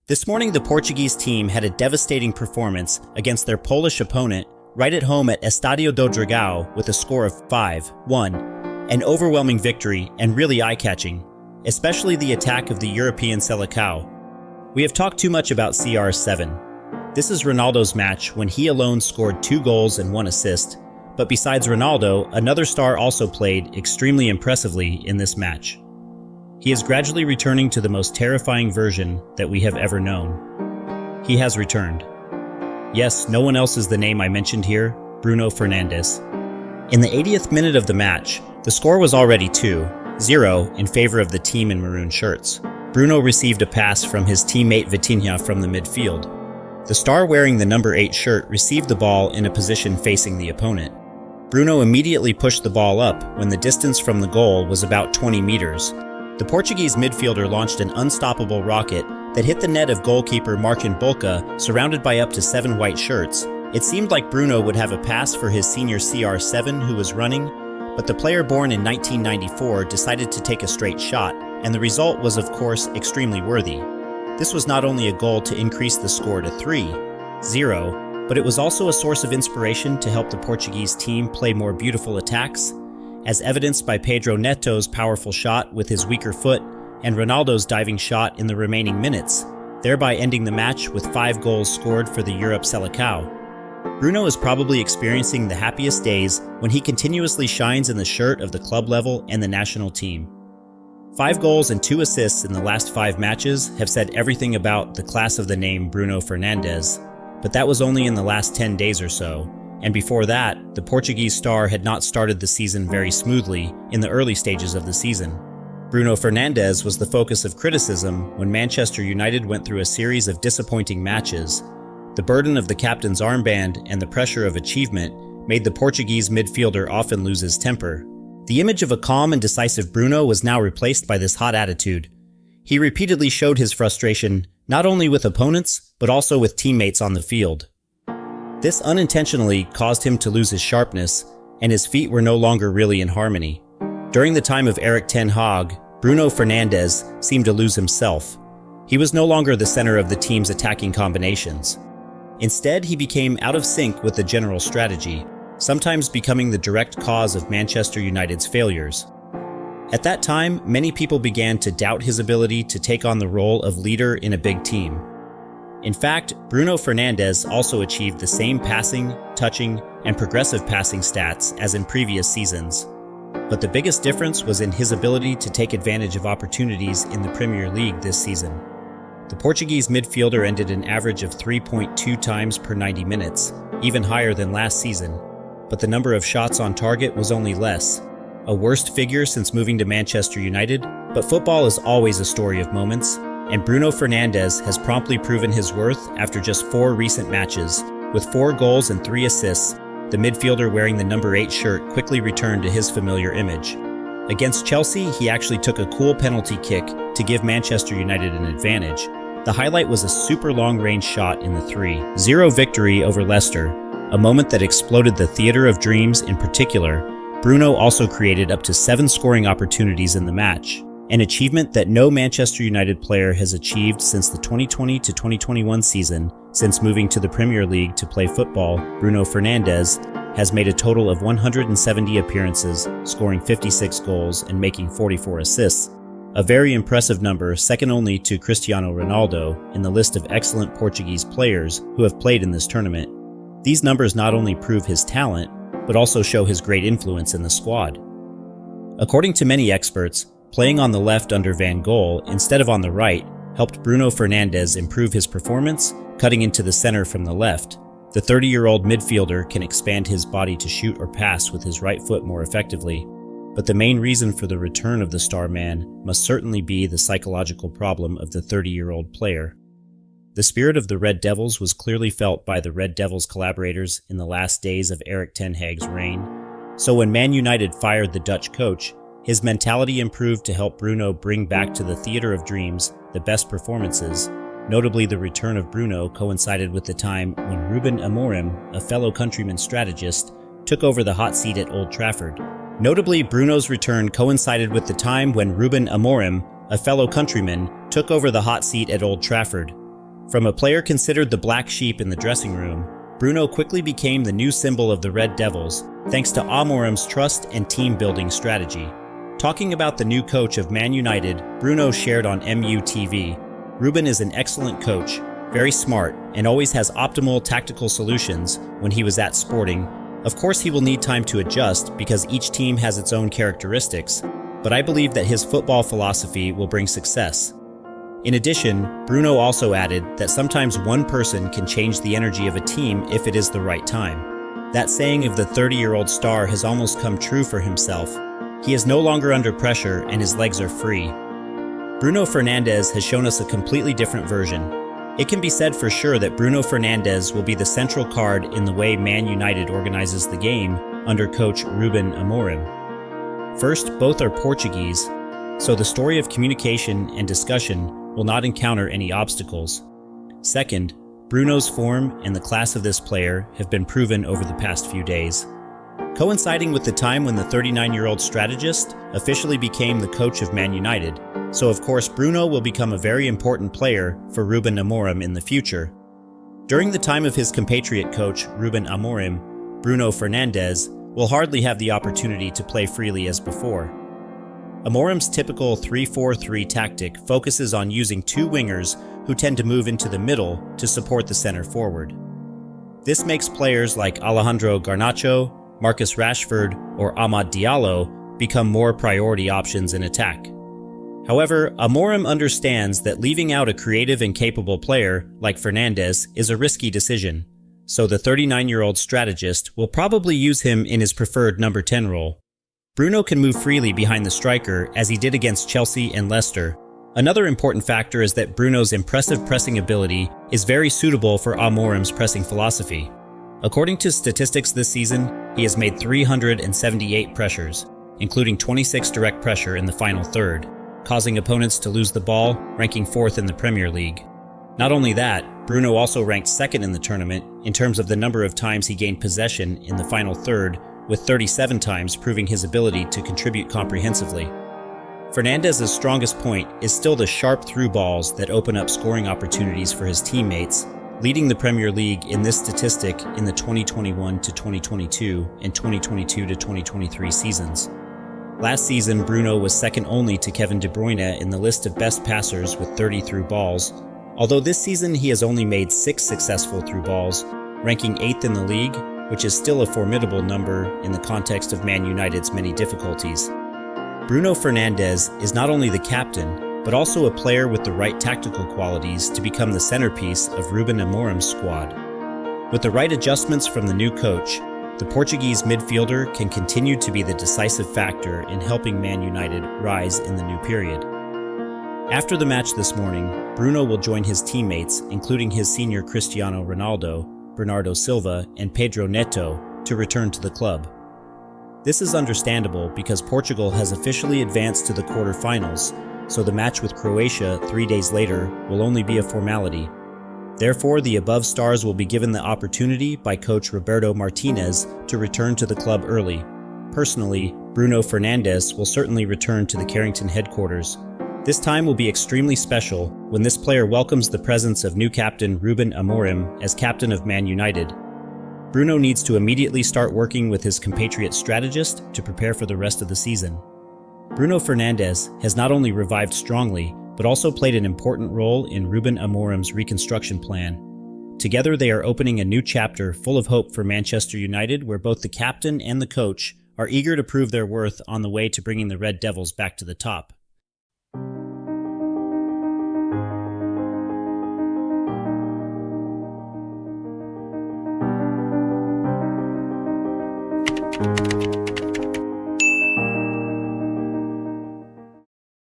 This morning, the Portuguese team had a devastating performance against their Polish opponent right at home at Estádio do Dragão with a score of 5-1, an overwhelming victory and really eye-catching, especially the attack of the European selecao. We have talked too much about CR7. This is Ronaldo's match when he alone scored 2 goals and 1 assist, but besides Ronaldo, another star also played extremely impressively in this match. He is gradually returning to the most terrifying version that we have ever known. He has returned. Yes, no one else is the name I mentioned here, Bruno Fernandes. In the 80th minute of the match, the score was already 2-0 in favor of the team in maroon shirts. Bruno received a pass from his teammate Vitinha from the midfield. The star wearing the number 8 shirt received the ball in a position facing the opponent. Bruno immediately pushed the ball up when the distance from the goal was about 20 meters. The Portuguese midfielder launched an unstoppable rocket that hit the net of goalkeeper Martin Bolka, surrounded by up to 7 white shirts. It seemed like Bruno would have a pass for his senior CR7 who was running, but the player born in 1994 decided to take a straight shot, and the result was of course extremely worthy. This was not only a goal to increase the score to 3-0, but it was also a source of inspiration to help the Portuguese team play more beautiful attacks, as evidenced by Pedro Neto's powerful shot with his weaker foot and Ronaldo's diving shot in the remaining minutes, thereby ending the match with 5 goals scored for the Europe selecao. Bruno is probably experiencing the happiest days when he continuously shines in the shirt of the club level and the national team. 5 goals and 2 assists in the last 5 matches have said everything about the class of the name Bruno Fernandes, but that was only in the last 10 days or so. And before that, the Portuguese star had not started the season very smoothly in the early stages of the season. Bruno Fernandes was the focus of criticism when Manchester United went through a series of disappointing matches. The burden of the captain's armband and the pressure of achievement made the Portuguese midfielder often lose his temper. The image of a calm and decisive Bruno was now replaced by this hot attitude. He repeatedly showed his frustration not only with opponents, but also with teammates on the field. This unintentionally caused him to lose his sharpness, and his feet were no longer really in harmony. During the time of Erik ten Hag, Bruno Fernandes seemed to lose himself. He was no longer the center of the team's attacking combinations. Instead, he became out of sync with the general strategy, sometimes becoming the direct cause of Manchester United's failures. At that time, many people began to doubt his ability to take on the role of leader in a big team. In fact, Bruno Fernandes also achieved the same passing, touching, and progressive passing stats as in previous seasons. But the biggest difference was in his ability to take advantage of opportunities in the Premier League this season. The Portuguese midfielder ended an average of 3.2 times per 90 minutes, even higher than last season. But the number of shots on target was only less, a worst figure since moving to Manchester United, but football is always a story of moments, and Bruno Fernandes has promptly proven his worth after just 4 recent matches. With 4 goals and 3 assists, the midfielder wearing the number 8 shirt quickly returned to his familiar image. Against Chelsea, he actually took a cool penalty kick to give Manchester United an advantage. The highlight was a super long-range shot in the 3-0 victory over Leicester, a moment that exploded the theater of dreams. In particular, Bruno also created up to 7 scoring opportunities in the match, an achievement that no Manchester United player has achieved since the 2020-2021 season. Since moving to the Premier League to play football, Bruno Fernandes has made a total of 170 appearances, scoring 56 goals and making 44 assists, a very impressive number second only to Cristiano Ronaldo in the list of excellent Portuguese players who have played in this tournament. These numbers not only prove his talent, but also show his great influence in the squad. According to many experts, playing on the left under Van Gaal instead of on the right helped Bruno Fernandes improve his performance, cutting into the center from the left. The 30-year-old midfielder can expand his body to shoot or pass with his right foot more effectively, but the main reason for the return of the star man must certainly be the psychological problem of the 30-year-old player. The spirit of the Red Devils was clearly felt by the Red Devils collaborators in the last days of Erik ten Hag's reign, so when Man United fired the Dutch coach, his mentality improved to help Bruno bring back to the theater of dreams the best performances. Notably, the return of Bruno coincided with the time when Ruben Amorim, a fellow countryman strategist, took over the hot seat at Old Trafford. Notably, Bruno's return coincided with the time when Ruben Amorim, a fellow countryman, took over the hot seat at Old Trafford. From a player considered the black sheep in the dressing room, Bruno quickly became the new symbol of the Red Devils, thanks to Amorim's trust and team-building strategy. Talking about the new coach of Man United, Bruno shared on MUTV, "Ruben is an excellent coach, very smart, and always has optimal tactical solutions when he was at Sporting. Of course he will need time to adjust because each team has its own characteristics, but I believe that his football philosophy will bring success." In addition, Bruno also added that sometimes one person can change the energy of a team if it is the right time. That saying of the 30-year-old star has almost come true for himself. He is no longer under pressure and his legs are free. Bruno Fernandes has shown us a completely different version. It can be said for sure that Bruno Fernandes will be the central card in the way Man United organizes the game under coach Ruben Amorim. First, both are Portuguese, so the story of communication and discussion will not encounter any obstacles. Second, Bruno's form and the class of this player have been proven over the past few days. Coinciding with the time when the 39-year-old strategist officially became the coach of Man United, so of course Bruno will become a very important player for Ruben Amorim in the future. During the time of his compatriot coach Ruben Amorim, Bruno Fernandes will hardly have the opportunity to play freely as before. Amorim's typical 3-4-3 tactic focuses on using two wingers who tend to move into the middle to support the center forward. This makes players like Alejandro Garnacho, Marcus Rashford, or Amad Diallo become more priority options in attack. However, Amorim understands that leaving out a creative and capable player like Fernandes is a risky decision, so the 39-year-old strategist will probably use him in his preferred number 10 role. Bruno can move freely behind the striker as he did against Chelsea and Leicester. Another important factor is that Bruno's impressive pressing ability is very suitable for Amorim's pressing philosophy. According to statistics this season, he has made 378 pressures, including 26 direct pressure in the final third, causing opponents to lose the ball, ranking 4th in the Premier League. Not only that, Bruno also ranked 2nd in the tournament in terms of the number of times he gained possession in the final third, with 37 times proving his ability to contribute comprehensively. Fernandes' strongest point is still the sharp through balls that open up scoring opportunities for his teammates, leading the Premier League in this statistic in the 2021-2022 and 2022-2023 seasons. Last season, Bruno was second only to Kevin De Bruyne in the list of best passers with 30 through balls, although this season he has only made 6 successful through balls, ranking 8th in the league, which is still a formidable number in the context of Man United's many difficulties. Bruno Fernandes is not only the captain, but also a player with the right tactical qualities to become the centerpiece of Ruben Amorim's squad. With the right adjustments from the new coach, the Portuguese midfielder can continue to be the decisive factor in helping Man United rise in the new period. After the match this morning, Bruno will join his teammates, including his senior Cristiano Ronaldo, Bernardo Silva, and Pedro Neto, to return to the club. This is understandable because Portugal has officially advanced to the quarter-finals, so the match with Croatia 3 days later will only be a formality. Therefore, the above stars will be given the opportunity by coach Roberto Martinez to return to the club early. Personally, Bruno Fernandes will certainly return to the Carrington headquarters. This time will be extremely special when this player welcomes the presence of new captain Ruben Amorim as captain of Man United. Bruno needs to immediately start working with his compatriot strategist to prepare for the rest of the season. Bruno Fernandes has not only revived strongly, but also played an important role in Ruben Amorim's reconstruction plan. Together they are opening a new chapter full of hope for Manchester United, where both the captain and the coach are eager to prove their worth on the way to bringing the Red Devils back to the top.